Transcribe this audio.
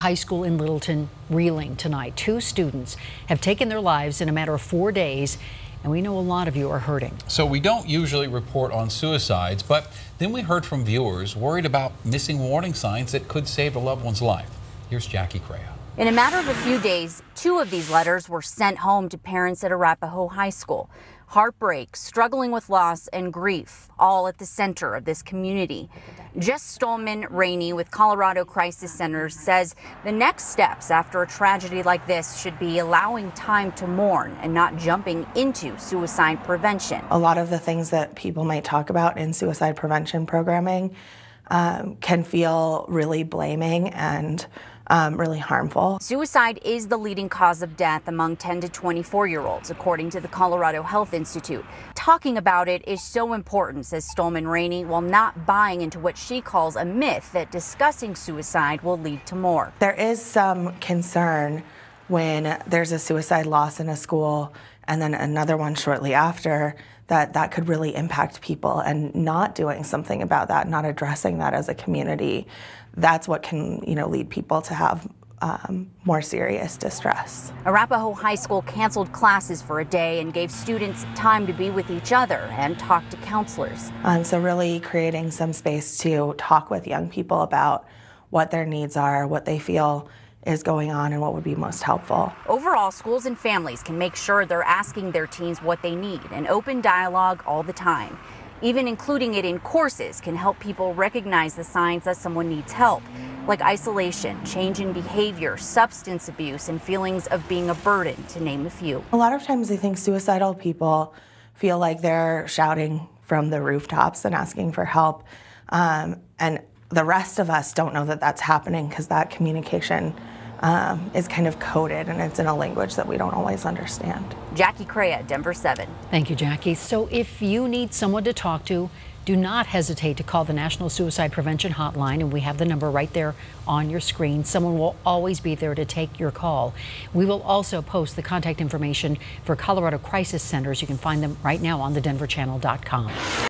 High School in Littleton reeling tonight. 2 students have taken their lives in a matter of 4 days, and we know a lot of you are hurting. So we don't usually report on suicides, but then we heard from viewers worried about missing warning signs that could save a loved one's life. Here's Jackie Crea. In a matter of a few days, 2 of these letters were sent home to parents at Arapahoe High School. Heartbreak, struggling with loss, and grief, all at the center of this community. Jess Stolman Rainey with Colorado Crisis Centers says the next steps after a tragedy like this should be allowing time to mourn and not jumping into suicide prevention. A lot of the things that people might talk about in suicide prevention programming can feel really blaming and really harmful. Suicide is the leading cause of death among 10 to 24-year-olds, according to the Colorado Health Institute. Talking about it is so important, says Stolman Rainey, while not buying into what she calls a myth that discussing suicide will lead to more. There is some concern when there's a suicide loss in a school and then another one shortly after, that could really impact people, and not doing something about that, not addressing that as a community, that's what can, lead people to have more serious distress. Arapahoe High School canceled classes for a day and gave students time to be with each other and talk to counselors. So really creating some space to talk with young people about what their needs are, what they feel is going on, and what would be most helpful. Overall, schools and families can make sure they're asking their teens what they need, an open dialogue all the time. Even including it in courses can help people recognize the signs that someone needs help, like isolation, change in behavior, substance abuse, and feelings of being a burden, to name a few. A lot of times I think suicidal people feel like they're shouting from the rooftops and asking for help, and the rest of us don't know that that's happening because that communication is kind of coded, and it's in a language that we don't always understand. Jackie Crea, Denver 7. Thank you, Jackie. So if you need someone to talk to, do not hesitate to call the National Suicide Prevention Hotline, and we have the number right there on your screen. Someone will always be there to take your call. We will also post the contact information for Colorado Crisis Centers. You can find them right now on thedenverchannel.com.